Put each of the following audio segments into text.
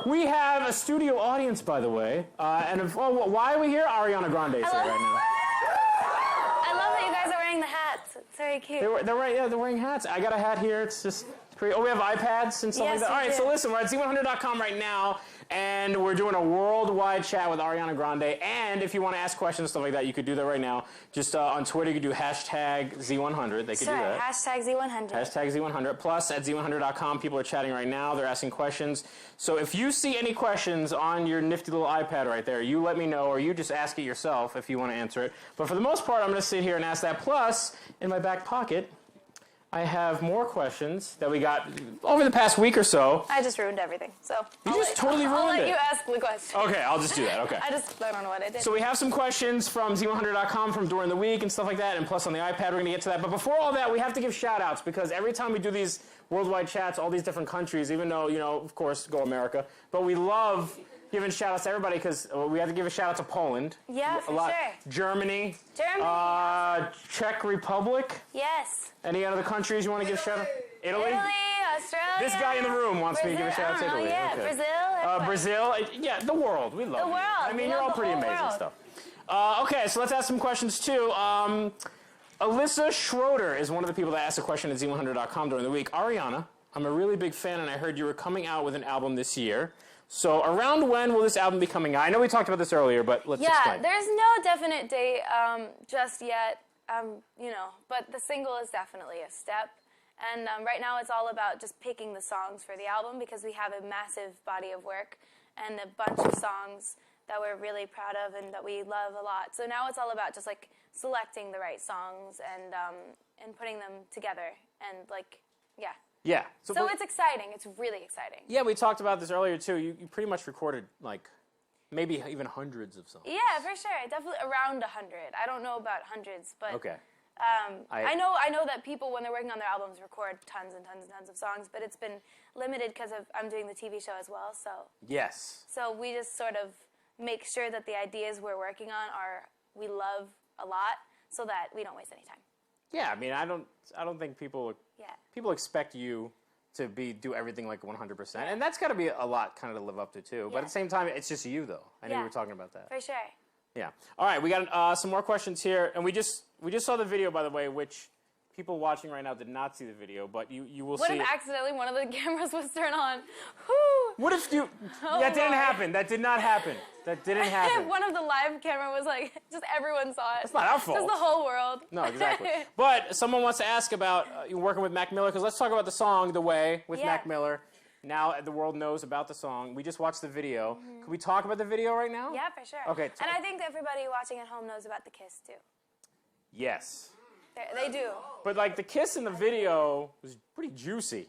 We have a studio audience, by the way. Why are we here? Ariana Grande is here right now. I love that you guys are wearing the hats. It's very cute. They're wearing hats. I got a hat here. It's just pretty. Oh, we have iPads and stuff like that. All right, so listen, we're at z100.com right now, and we're doing a worldwide chat with Ariana Grande. And if you want to ask questions, stuff like that, you could do that right now. Just on Twitter, you could do hashtag Z100. They could do that. Hashtag Z100. Hashtag Z100. Plus, at z100.com, people are chatting right now. They're asking questions. So if you see any questions on your nifty little iPad right there, you let me know, or you just ask it yourself if you want to answer it. But for the most part, I'm going to sit here and ask that. Plus, in my back pocket, I have more questions that we got over the past week or so. I just ruined everything, so I'll let you ask the question. Okay, I'll just do that, okay. I don't know what I did. So we have some questions from z100.com from during the week and stuff like that, and plus on the iPad, we're going to get to that. But before all that, we have to give shout-outs, because every time we do these worldwide chats, all these different countries, even though, you know, of course, go America, but we love giving shout-outs to everybody, because we have to give a shout-out to Poland. Yeah, for sure. Germany. Czech Republic. Yes. Any other countries you want to give shout-out? Italy? Italy, Australia. This guy in the room wants me to give a shout-out to Italy. Yeah, okay. Brazil. Yeah, the world. We love the world. you. I mean, you're all pretty amazing stuff. Okay, so let's ask some questions, too. Alyssa Schroeder is one of the people that asked a question at z100.com during the week. Ariana, I'm a really big fan, and I heard you were coming out with an album this year. So around when will this album be coming out? I know we talked about this earlier, but let's explain. Yeah, there's no definite date just yet, you know, but the single is definitely a step. And right now it's all about just picking the songs for the album, because we have a massive body of work and a bunch of songs that we're really proud of and that we love a lot. So now it's all about just like selecting the right songs and putting them together and like, yeah. Yeah. So it's exciting. It's really exciting. Yeah, we talked about this earlier, too. You pretty much recorded, like, maybe even hundreds of songs. Yeah, for sure. Definitely around 100. I don't know about hundreds, but okay. I know that people, when they're working on their albums, record tons and tons and tons of songs, but it's been limited because I'm doing the TV show as well, so. Yes. So we just sort of make sure that the ideas we're working on we love a lot, so that we don't waste any time. Yeah, I mean, I don't think people expect you to do everything like 100%, and that's got to be a lot kind of to live up to too. But at the same time, it's just you though. I know you were talking about that. For sure. Yeah. All right, we got some more questions here, and we just saw the video, by the way, which people watching right now did not see the video, but you will see. What if accidentally one of the cameras was turned on? Whew. What if you? That didn't happen. That did not happen. That didn't happen. One of the live camera was like, just everyone saw it. That's not our fault. Just the whole world. No, exactly. But someone wants to ask about you working with Mac Miller, because let's talk about the song "The Way" with Mac Miller. Now the world knows about the song. We just watched the video. Could we talk about the video right now? Yeah, for sure. Okay. And I think everybody watching at home knows about the kiss too. Yes. They do. But like the kiss in the video was pretty juicy.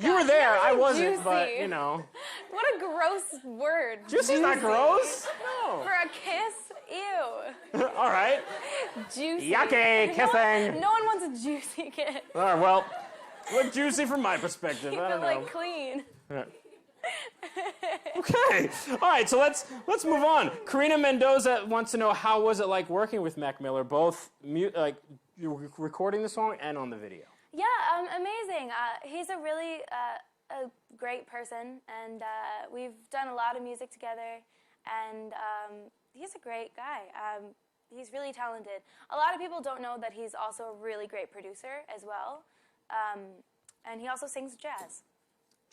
You were there. I wasn't, juicy. but you know. What a gross word. Juicy's not gross. No. For a kiss, ew. All right. Juicy. Yucky kissing. No one wants a juicy kiss. All right. Well, look juicy from my perspective. Keep I don't it know. like clean. Okay. All right. So let's move on. Karina Mendoza wants to know, how was it like working with Mac Miller, both recording the song and on the video? Yeah, amazing. He's a really a great person, and we've done a lot of music together, and he's a great guy. He's really talented. A lot of people don't know that he's also a really great producer as well, and he also sings jazz.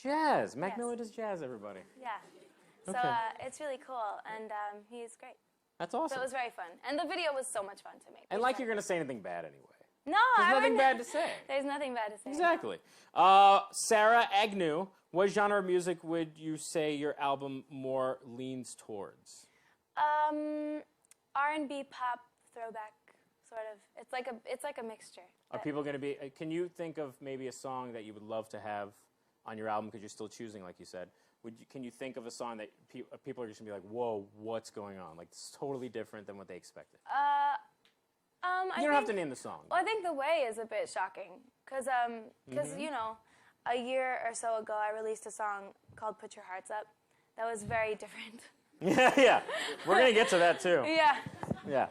Jazz. Mac Miller does jazz, everybody. Yeah. So it's really cool, and he's great. That's awesome. So it was very fun, and the video was so much fun to make. And like you're going to say anything bad anyway. No, there's nothing bad to say. There's nothing bad to say. Exactly. Sarah Agnew, what genre of music would you say your album more leans towards? R&B, pop, throwback, sort of. It's like a mixture. Are people going to be? Can you think of maybe a song that you would love to have on your album, because you're still choosing, like you said? Can you think of a song that people are just going to be like, whoa, what's going on? Like, it's totally different than what they expected. You don't have to name the song. Well, I think The Way is a bit shocking, because you know, a year or so ago I released a song called Put Your Hearts Up. That was very different. Yeah. We're going to get to that too. Yeah.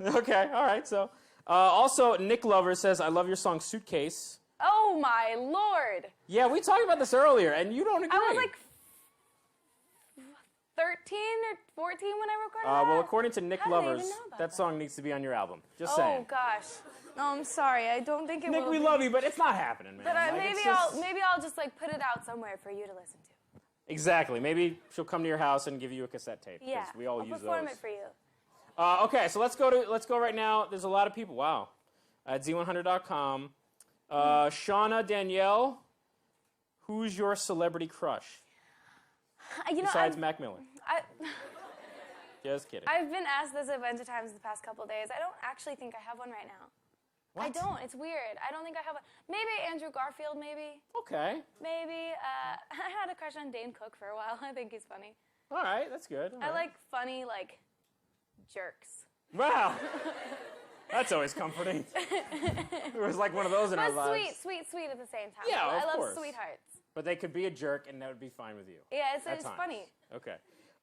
Okay, all right. So, also, Nick Lover says, I love your song Suitcase. Oh my lord! Yeah, we talked about this earlier, and you don't agree. I was like 13 or 14 when I recorded that. Well, according to Nick How did I even Lovers, know about that song needs to be on your album. Just Oh saying. gosh. No, I'm sorry. I don't think it Nick, will we be. love you, but it's not happening, man. But Like, maybe it's just... I'll just like put it out somewhere for you to listen to. Exactly. Maybe she'll come to your house and give you a cassette tape. 'Cause Yeah. we all I'll use perform those. it for you. Okay, so let's go right now. There's a lot of people. Wow. At z100.com. Shauna Danielle, who's your celebrity crush? Besides Mac Miller. Just kidding. I've been asked this a bunch of times the past couple of days. I don't actually think I have one right now. What? I don't. It's weird. I don't think I have one. Maybe Andrew Garfield, maybe. Okay. Maybe. I had a crush on Dane Cook for a while. I think he's funny. All right, that's good. All I right. like funny, like, jerks. Wow. That's always comforting. It was like one of those in our But lives. sweet at the same time. Yeah, I of love course. sweethearts. But they could be a jerk, and that would be fine with you. Yeah, At it's times. funny. Okay.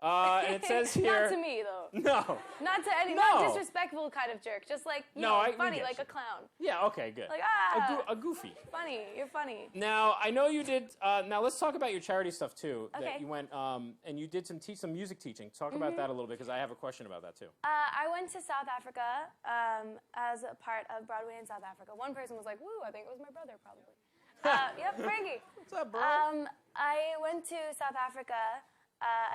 And it says here... Not to me, though. No. Not to any, No. not disrespectful kind of jerk. Just like, you know, we funny, get like you. a clown. Yeah, okay, good. Like, A goofy. funny. You're funny. Now, I know you did... now, let's talk about your charity stuff, too. Okay. That you went... and you did some music teaching. Talk about that a little bit, because I have a question about that, too. I went to South Africa as a part of Broadway in South Africa. One person was like, woo, I think it was my brother, probably. Yep, Frankie. What's up, bro? I went to South Africa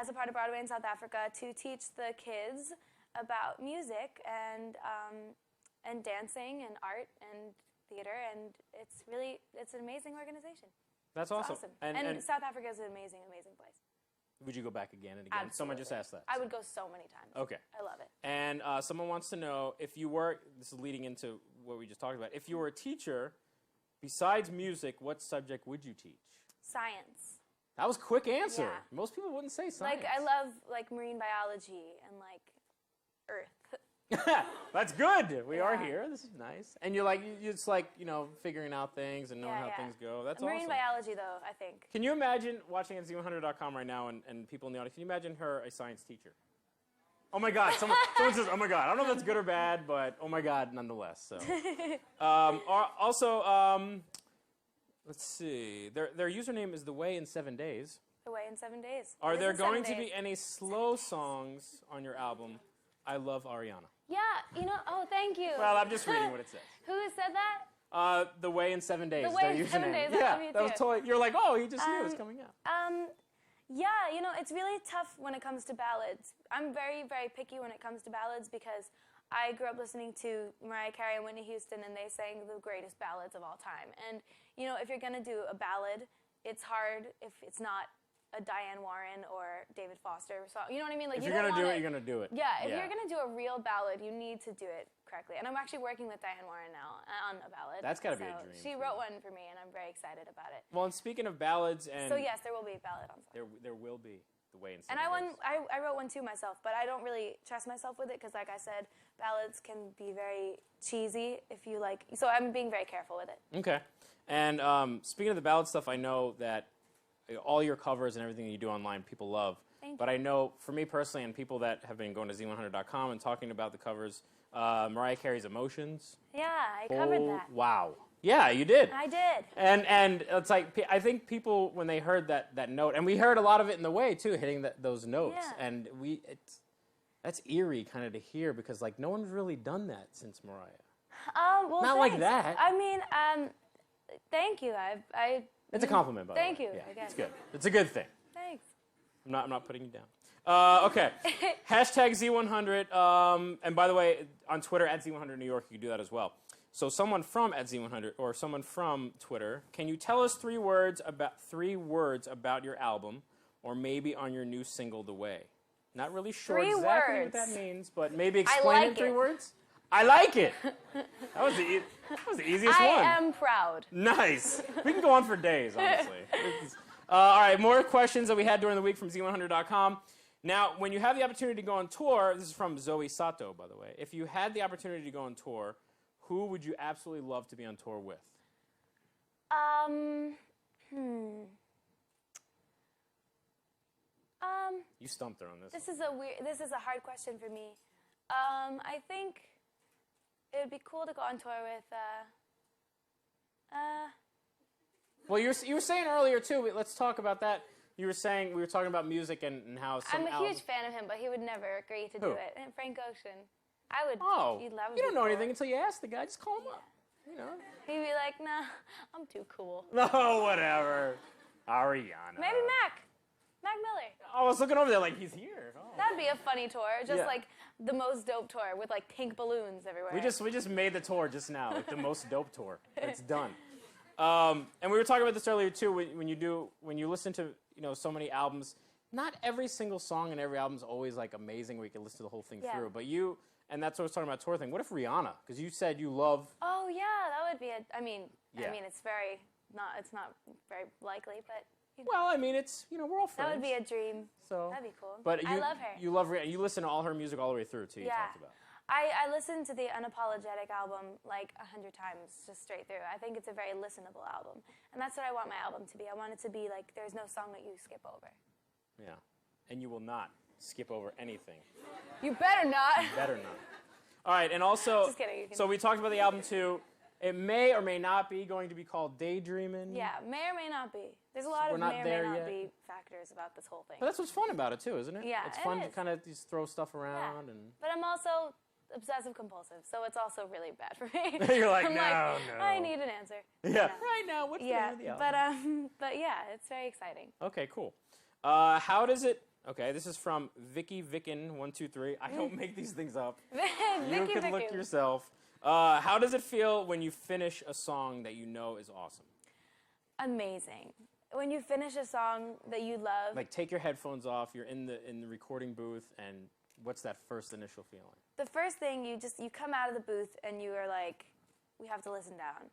as a part of Broadway in South Africa to teach the kids about music and dancing and art and theater, and it's an amazing organization. That's It's awesome. And South Africa is an amazing, amazing place. Would you go back again and again? Absolutely. Someone just asked that. I would go so many times. Okay. I love it. And someone wants to know, if you were... This is leading into what we just talked about. If you were a teacher, besides music, what subject would you teach? Science. That was a quick answer. Yeah. Most people wouldn't say science. Like, I love, like, marine biology and, like, Earth. That's good. We are Yeah. here. This is nice. And you're like, it's like, you know, figuring out things and knowing how things go. That's marine awesome. biology, though, I think. Can you imagine watching at z100.com right now and people in the audience, can you imagine her a science teacher? Oh my God, someone says, oh my God. I don't know if that's good or bad, but oh my God, nonetheless. So, let's see. Their username is The Way in 7 Days. The Way in 7 days. Are It there is in going 7 to be days. any slow songs on your album? I love Ariana. Yeah, you know, oh, thank you. Well, I'm just reading what it says. Who said that? The Way in 7 Days. The is Way their in 7 username. Days, I Yeah, love you that was too. totally. You're like, oh, he just knew it was coming out. Yeah, you know, it's really tough when it comes to ballads. I'm very, very picky when it comes to ballads because I grew up listening to Mariah Carey and Whitney Houston, and they sang the greatest ballads of all time. And, you know, if you're going to do a ballad, it's hard if it's not a Diane Warren or David Foster song. You know what I mean? Like, If you're going to do it, you're going to do it. Yeah, if you're going to do a real ballad, you need to do it correctly. And I'm actually working with Diane Warren now on a ballad. That's got to be a dream. She wrote one for me, and I'm very excited about it. Well, and speaking of ballads, and So yes, there will be a ballad on song. there will be The Way in 7 And Days. I wrote one too myself, but I don't really trust myself with it because, like I said, ballads can be very cheesy if you like. So I'm being very careful with it. Okay. And speaking of the ballad stuff, I know that all your covers and everything that you do online, people love. Thank you. But I know, for me personally, and people that have been going to z100.com and talking about the covers, Mariah Carey's Emotions. Yeah, I covered that. Wow. Yeah, you did. I did. And it's like, I think people, when they heard that note, and we heard a lot of it in The Way, too, hitting those notes. Yeah. And that's eerie kind of to hear, because, like, no one's really done that since Mariah. Well, Not like thanks. that. I mean, thank you. It's a compliment, by the way. Thank you, Yeah, I guess. it's good. It's a good thing. Thanks. I'm not putting you down. Okay. Hashtag Z100. And by the way, on Twitter, at Z100 New York, you can do that as well. So someone from at Z100 or someone from Twitter, can you tell us 3 words about your album, or maybe on your new single, The Way? Not really sure 3 exactly words. what that means, but maybe explain it in 3 it. words. I like it. That was the easiest one. I am proud. Nice. We can go on for days, honestly. All right, more questions that we had during the week from z100.com. Now, when you have the opportunity to go on tour, this is from Zoe Sato, by the way. If you had the opportunity to go on tour, who would you absolutely love to be on tour with? You stumped her on this. This is a hard question for me. I think it would be cool to go on tour with Well, you were saying earlier too. Let's talk about that. You were saying we were talking about music and how some. I'm a huge fan of him, but he would never agree to do it. And Frank Ocean, I would. Oh, You'd love you don't know before. anything until you ask the guy. Just call him up. You know. He'd be like, "Nah, I'm too cool." No, whatever. Ariana. Maybe Mac Miller. Oh, I was looking over there like he's here. Oh. That'd be a funny tour, just like the most dope tour with like pink balloons everywhere. We just made the tour just now, like the most dope tour. It's done. And we were talking about this earlier too. When you listen to so many albums, not every single song in every album is always like amazing. Where you can listen to the whole thing through. But and that's what I was talking about tour thing. What if Rihanna? Because you said you love. Oh yeah, that would be I mean, it's not very likely, but. Well, I mean, it's we're all friends. That would be a dream. So that'd be cool. But I love her. You love Rihanna. You listen to all her music all the way through too. You talked about. I listened to the Unapologetic album like 100 times, just straight through. I think it's a very listenable album, and that's what I want my album to be. I want it to be like there's no song that you skip over. Yeah, and you will not skip over anything. You better not. You better not. All right, and also, just kidding. So we talked about the album too. It may or may not be going to be called Daydreaming. Yeah, may or may not be. There's a lot of may or may not be factors about this whole thing. But that's what's fun about it too, isn't it? Yeah, it's fun to kind of just throw stuff around But I'm also obsessive compulsive, so it's also really bad for me. You're like, no. I need an answer. Yeah. Right now, what's the name of the album? But yeah, it's very exciting. Okay, cool. How does it? Okay, this is from Vicky Vicken123. I don't make these things up. You can look yourself. How does it feel when you finish a song that you know is awesome? Amazing. When you finish a song that you love. Like take your headphones off, you're in the recording booth, and what's that first initial feeling? The first thing, you come out of the booth and you are like, we have to listen down.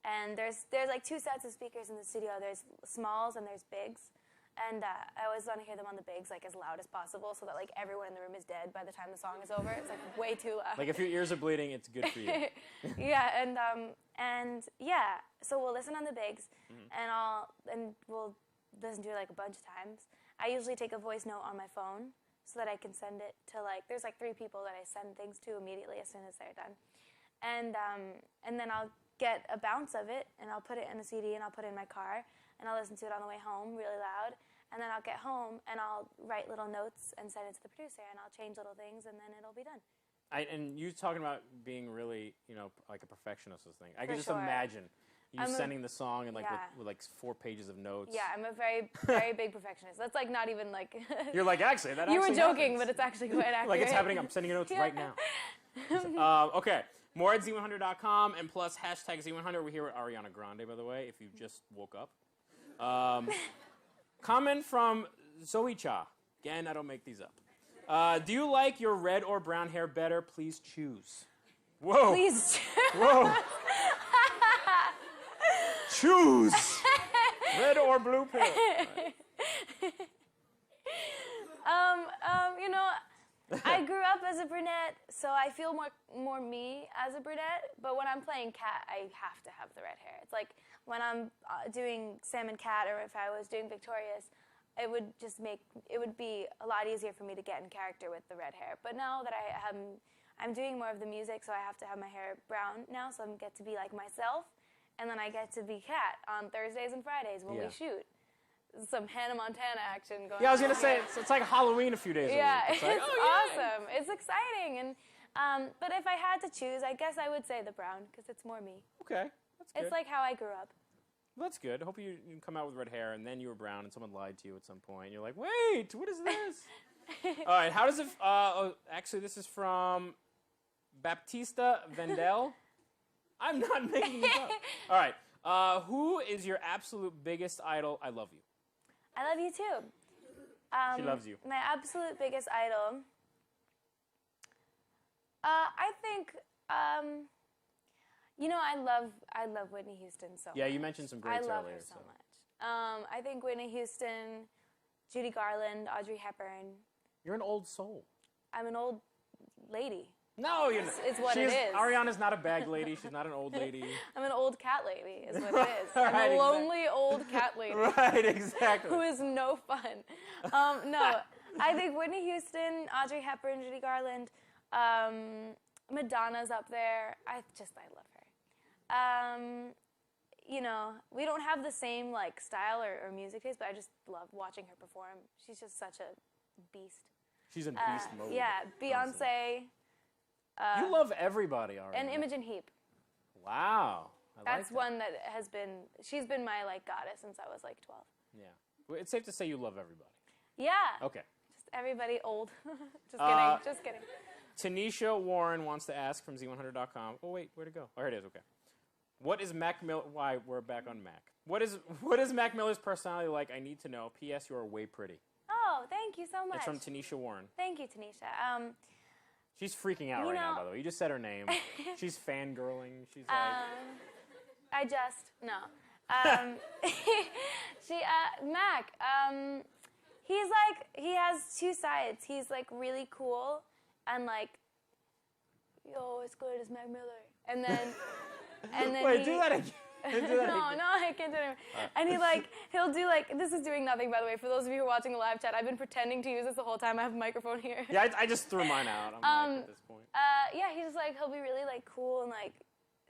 And there's like two sets of speakers in the studio. There's smalls and there's bigs. And I always want to hear them on the bigs like as loud as possible so that like everyone in the room is dead by the time the song is over. It's like way too loud. Like if your ears are bleeding, it's good for you. Yeah, so we'll listen on the bigs and we'll listen to it like a bunch of times. I usually take a voice note on my phone so that I can send it to there's like 3 people that I send things to immediately as soon as they're done. And then I'll get a bounce of it and I'll put it in a CD and I'll put it in my car. And I'll listen to it on the way home really loud. And then I'll get home and I'll write little notes and send it to the producer. And I'll change little things and then it'll be done. And you talking about being really, like a perfectionist or something. I can just imagine you sending the song and with like 4 pages of notes. Yeah, I'm a very, very big perfectionist. That's like not even like... You're like, actually, that you actually were joking, happens. but it's actually quite accurate. Like it's happening. I'm sending you notes right now. Okay. More at z100.com and plus hashtag z100. We're here with Ariana Grande, by the way, if you just woke up. Comment from Zoe Cha. Again, I don't make these up. Do you like your red or brown hair better? Please choose. Whoa. Please choose. Whoa. Choose. Red or blue pill. I grew up as a brunette, so I feel more me as a brunette. But when I'm playing Cat, I have to have the red hair. It's like when I'm doing Sam and Cat, or if I was doing Victorious, it would be a lot easier for me to get in character with the red hair. But now that I'm doing more of the music, so I have to have my hair brown now, so I get to be like myself, and then I get to be Cat on Thursdays and Fridays when we shoot. Some Hannah Montana action going on. Yeah, I was going to say, it's like Halloween a few days ago. Yeah, it's awesome. It's exciting. And but if I had to choose, I guess I would say the brown, because it's more me. Okay, that's good. It's like how I grew up. Well, that's good. I hope you come out with red hair, and then you were brown, and someone lied to you at some point. And you're like, wait, what is this? All right, how does it... actually, this is from Baptista Vendel. I'm not making this up. All right, who is your absolute biggest idol? I love you. I love you too. She loves you. My absolute biggest idol. I think, I love Whitney Houston so much. Yeah, you mentioned some greats earlier. I love her so much. I think Whitney Houston, Judy Garland, Audrey Hepburn. You're an old soul. I'm an old lady. No, you're not. It's what it is. Ariana's not a bag lady. She's not an old lady. I'm an old cat lady, is what it is. Right, I'm a lonely old cat lady. Right, exactly. Who is no fun. No, I think Whitney Houston, Audrey Hepburn, Judy Garland, Madonna's up there. I love her. you know, we don't have the same like style or music taste, but I just love watching her perform. She's just such a beast. She's in beast mode. Yeah, Beyonce. You love everybody, Ariana. And Imogen Heap. Wow. That's one that has been, she's been my like goddess since I was like 12. Yeah. Well, it's safe to say you love everybody. Yeah. Okay. Just everybody old. Just kidding. Tanisha Warren wants to ask from z100.com. Oh, wait, where'd it go? Oh, here it is, okay. What is Mac Miller, why, we're back on Mac. What is Mac Miller's personality like? I need to know. P.S. You are way pretty. Oh, thank you so much. It's from Tanisha Warren. Thank you, Tanisha. She's freaking out right now, by the way. You just said her name. She's fangirling. She's like... Mac, he's like, he has two sides. He's like really cool and like, yo, it's good, it's Mac Miller. And then Wait, do that again. No, I can't do it anymore. And he'll do like, this is doing nothing, by the way. For those of you who are watching the live chat, I've been pretending to use this the whole time. I have a microphone here. Yeah, I just threw mine out. I'm like, at this point. Yeah, he's just like, he'll be really like cool and like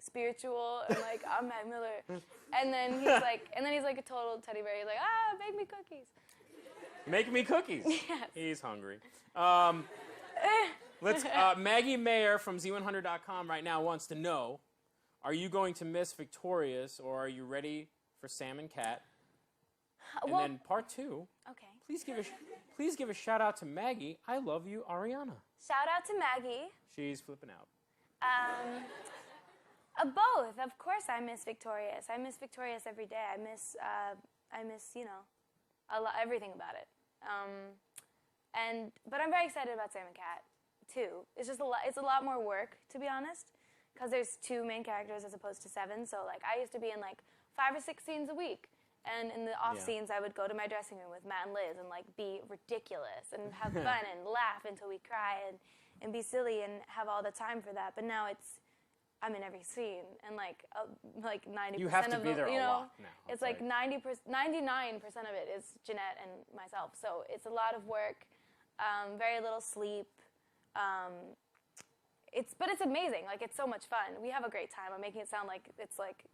spiritual and like, I'm Mac Miller. And then he's like a total teddy bear. He's like, make me cookies. Make me cookies. Yes. He's hungry. Maggie Mayer from z100.com right now wants to know, are you going to miss Victorious, or are you ready for Sam and Cat? And then part 2. Okay. Please give a shout out to Maggie. I love you, Ariana. Shout out to Maggie. She's flipping out. Both. Of course I miss Victorious. I miss Victorious every day. I miss you know, everything about it. But I'm very excited about Sam and Cat too. It's just it's a lot more work, to be honest, because there's 2 main characters as opposed to 7. So like I used to be in like 5 or 6 scenes a week, and in the off scenes I would go to my dressing room with Matt and Liz and like be ridiculous and have fun and laugh until we cry and be silly and have all the time for that. But now I'm in every scene, and like 90% you have to of be there you know, a lot now. it's like 99% of it is Jeanette and myself. So it's a lot of work, very little sleep. But it's amazing. Like, it's so much fun. We have a great time. I'm making it sound like it's like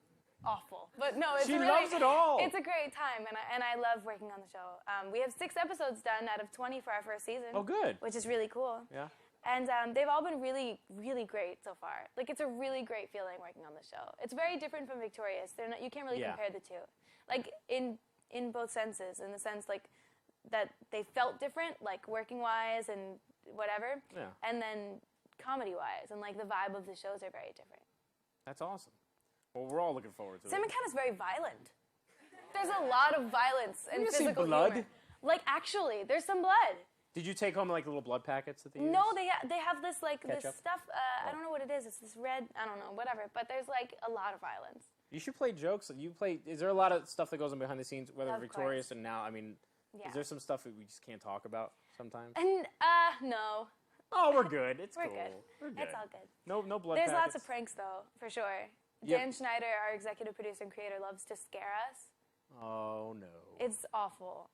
awful, but no, it's she loves it all. It's a great time, and I love working on the show. We have 6 episodes done out of 20 for our first season. Oh, good. Which is really cool. Yeah. And they've all been really, really great so far. Like, it's a really great feeling working on the show. It's very different from Victorious. You can't really compare the two. Like, in both senses, in the sense, like, that they felt different, like, working-wise and whatever. Yeah. And then comedy-wise, and, like, the vibe of the shows are very different. That's awesome. Well, we're all looking forward to it. Sam and Cat is very violent. There's a lot of violence and physical blood? humor. Like, actually, there's some blood. Did you take home like the little blood packets that they use? No, they have this like Ketchup? this stuff. I don't know what it is. It's this red. I don't know. Whatever. But there's like a lot of violence. You should play jokes. Is there a lot of stuff that goes on behind the scenes, whether Of Victorious course. and now? I mean, is there some stuff that we just can't talk about sometimes? And no. Oh, we're good. It's We're cool. good. We're good. It's all good. No blood There's packets. lots of pranks though, for sure. Yep. Dan Schneider, our executive producer and creator, loves to scare us. Oh no. It's awful.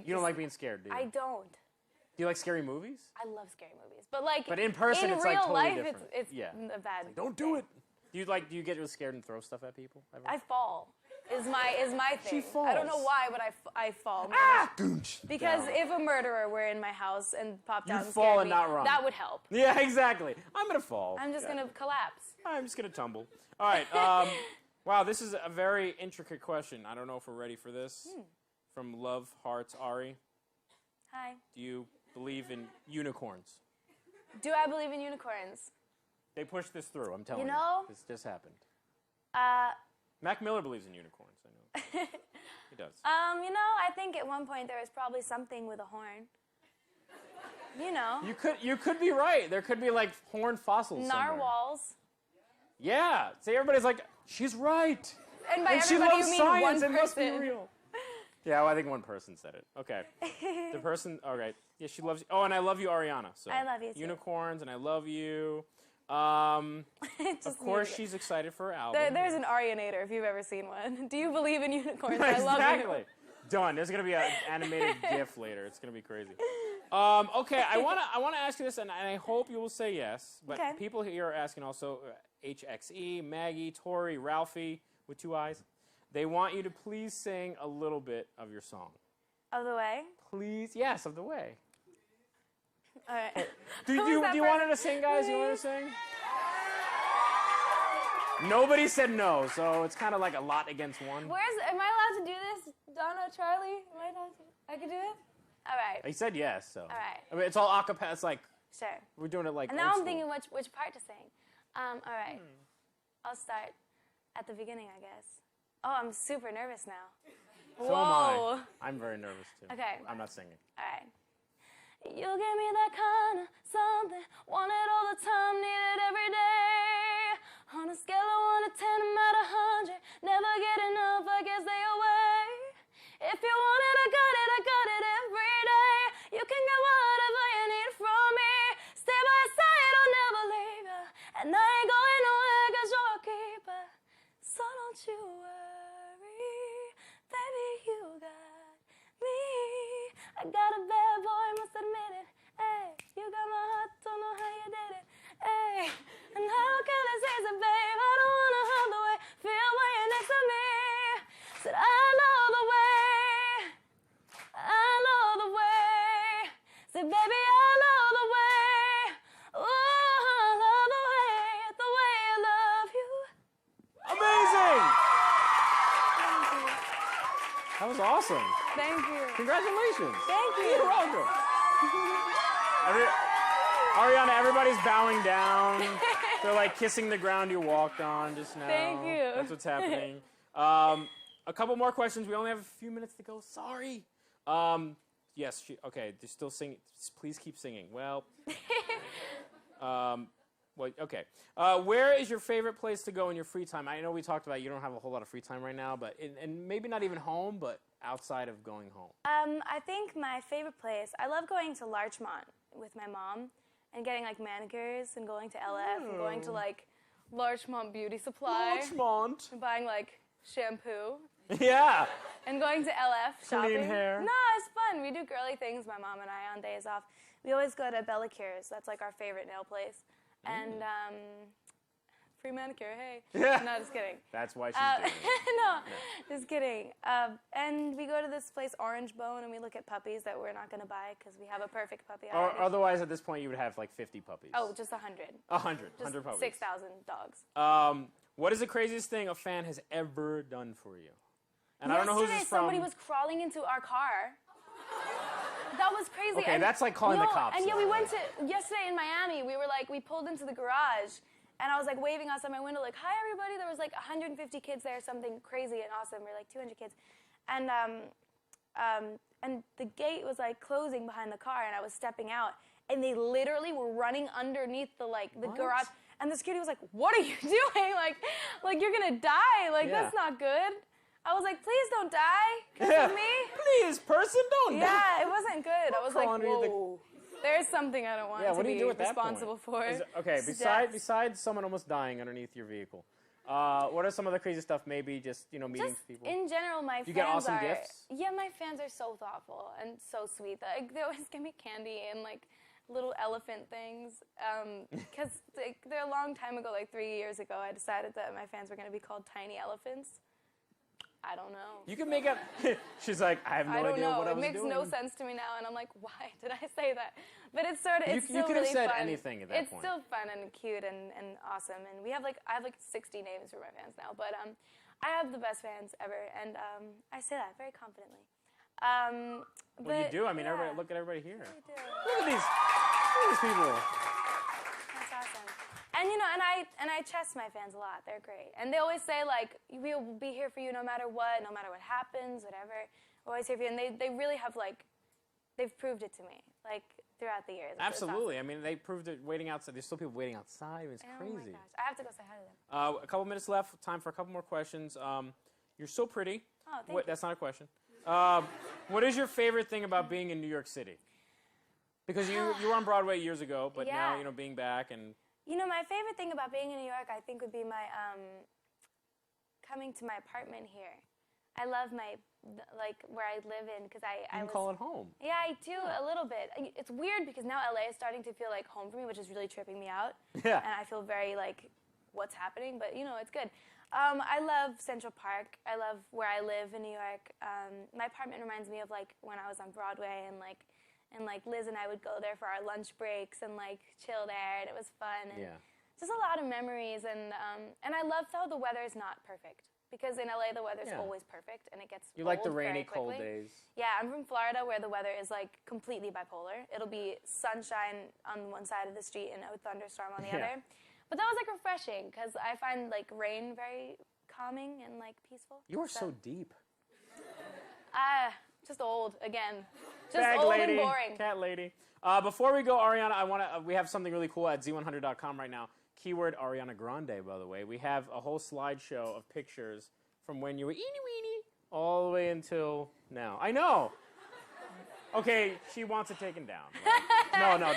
You don't like being scared, do you? I don't. Do you like scary movies? I love scary movies, but like in person, it's real like totally life, different. it's a bad. Like, don't do it. Do you get really scared and throw stuff at people? Ever? I fall. Is my thing. She falls. I don't know why, but I fall. Because if a murderer were in my house and popped down and fall scared and me, not run. that would help. Yeah, exactly. I'm gonna fall. I'm just gonna collapse. I'm just gonna tumble. All right. Wow, this is a very intricate question. I don't know if we're ready for this. From Love Hearts Ari. Hi. Do you believe in unicorns? Do I believe in unicorns? They pushed this through. I'm telling you. This just happened. Mac Miller believes in unicorns. I know. He does. I think at one point there was probably something with a horn. You know. You could be right. There could be like horned fossils. Narwhals. Somewhere. Yeah. See, everybody's like, she's right. And by she everybody, loves you mean science. one It must be person. real. Yeah, well, I think one person said it. Okay. The person, all right. Yeah, she loves you. Oh, and I love you, Ariana. So I love you, too. Unicorns, and I love you. Of course, she's excited for her album. There's an Arianator, if you've ever seen one. Do you believe in unicorns? Exactly. I love you. Done. There's going to be an animated GIF later. It's going to be crazy. Okay, I wanna ask you this, and I hope you will say yes. But people here are asking also, HXE, Maggie, Tori, Ralphie, with two eyes. They want you to please sing a little bit of your song. Of the way? Please, yes, of the way. All right. Do you want her to sing, guys? You want her to sing? Nobody said no, so it's kind of like a lot against one. Am I allowed to do this? Donna, Charlie? Am I allowed to? I can do it? All right. He said yes, so. All right. I mean, it's all acapella. It's like, sure. We're doing it like and now I'm thinking which part to sing. All right. I'll start at the beginning, I guess. Oh, I'm super nervous now. So Whoa. am I. I'm very nervous, too. Okay. I'm not singing. All right. You give me that kind of something, want it all the time, need it every day. On a scale of 1 to 10, I'm at 100. Never get enough, I guess they away. If you want it, I got it every day. You can get whatever you need from me. Stay by your side, I'll never leave you. And I ain't going nowhere, cause you're a keeper. So don't you worry, baby, you got me. I got a bad boy, must admit it. Hey, you got my heart, don't know how you did it. Hey, and how can I say it, babe? I don't wanna hold the way, feel when you're next to me. Said I love the way, I love the way. Said baby, I love the way. Oh, I love the way I love you. Amazing! That was awesome. Thank you. Congratulations. Thank you. You're welcome. Ariana, everybody's bowing down. They're like kissing the ground you walked on just now. Thank you. That's what's happening. A couple more questions. We only have a few minutes to go. Sorry. Yes. Okay. They're still singing. Please keep singing. Well. Well, okay. Where is your favorite place to go in your free time? I know we talked about you don't have a whole lot of free time right now, but and maybe not even home, but outside of going home. I think my favorite place, I love going to Larchmont with my mom and getting like manicures and going to LF and going to like Larchmont Beauty Supply. Larchmont. And buying like shampoo. Yeah. And going to LF shopping. Clean hair. No, it's fun. We do girly things, my mom and I, on days off. We always go to Bella Cure's. That's like our favorite nail place. And free manicure, hey. Yeah. No, just kidding. That's why she's doing it. No, just kidding. And we go to this place, Orange Bone, and we look at puppies that we're not going to buy because we have a perfect puppy Or already. otherwise, at this point, you would have like 50 puppies. Oh, just 100. 100 puppies. 6,000 dogs. What is the craziest thing a fan has ever done for you? And I don't know who this is from. Somebody was crawling into our car. That was crazy. Okay, and that's like calling the cops. And yeah, we went to, yesterday in Miami, we pulled into the garage, and I was like waving outside my window like, hi everybody. There was like 150 kids there, something crazy and awesome. We were like 200 kids. And the gate was like closing behind the car, and I was stepping out, and they literally were running underneath the garage. And the security was like, what are you doing? Like you're gonna die. Like, that's not good. I was like, please don't die. Because of me. Please, person, don't die. Yeah, it wasn't good. I was like, whoa. There's something I don't want to be responsible for. Okay, besides someone almost dying underneath your vehicle, what are some of the crazy stuff? Maybe just, meeting people? In general, my fans you get awesome gifts? Yeah, my fans are so thoughtful and so sweet. Like, they always give me candy and, like, little elephant things. Because they're a long time ago, like 3 years ago, I decided that my fans were going to be called Tiny Elephants. I don't know. You can make up. She's like, I have no idea what I was doing. It makes no sense to me now, and I'm like, why did I say that? But it's sort of, it's still you could really have said fun. anything at that point. It's still fun and cute and awesome, and I have like 60 names for my fans now. But I have the best fans ever, and I say that very confidently. Well, you do. I mean, everybody. Look at everybody here. I do. Look at these people. That's awesome. And and I trust my fans a lot. They're great. And they always say, like, we'll be here for you no matter what happens, whatever. We're always here for you. And they really have, like, they've proved it to me, like, throughout the years. Absolutely. Awesome. I mean, they proved it waiting outside. There's still people waiting outside. It's crazy. Oh, my gosh. I have to go say hi to them. A couple minutes left. Time for a couple more questions. You're so pretty. Oh, thank you. That's not a question. What is your favorite thing about being in New York City? Because you were on Broadway years ago, but now, being back and... my favorite thing about being in New York, I think, would be my coming to my apartment here. I love where I live in because I call it home. Yeah, I do a little bit. It's weird because now LA is starting to feel like home for me, which is really tripping me out. Yeah. And I feel very like, what's happening? But it's good. I love Central Park. I love where I live in New York. My apartment reminds me of like when I was on Broadway and Liz and I would go there for our lunch breaks and like chill there, and it was fun. And just a lot of memories, and I love how the weather is not perfect, because in LA the weather's always perfect and it gets You like the old rainy, very quickly. cold days. Yeah, I'm from Florida where the weather is like completely bipolar. It'll be sunshine on one side of the street and a thunderstorm on the other. But that was like refreshing, because I find like rain very calming and like peaceful. You are so deep. Just old again. Just Bag old lady, and boring. cat lady. Before we go, Ariana, we have something really cool at z100.com right now. Keyword Ariana Grande, by the way. We have a whole slideshow of pictures from when you were eeny weeny all the way until now. I know. Okay, she wants it taken down. Right? No.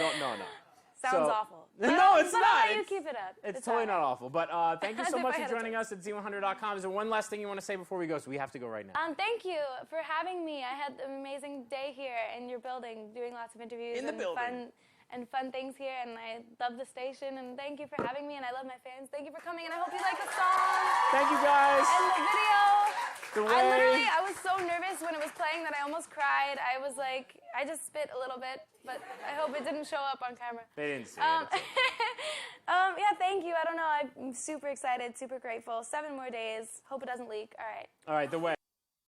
Sounds awful. No, it's but not. I'll let you keep it up. It's totally not awful. But thank you so much for joining us at z100.com. Is there one last thing you want to say before we go? So we have to go right now. Thank you for having me. I had an amazing day here in your building, doing lots of interviews and fun things here, and I love the station, and thank you for having me, and I love my fans. Thank you for coming, and I hope you like the song. Thank you, guys. And the video. I was so nervous when it was playing that I almost cried. I was like, I just spit a little bit, but I hope it didn't show up on camera. They didn't see it. Yeah, thank you. I don't know. I'm super excited, super grateful. 7 more days. Hope it doesn't leak. All right. All right, the way.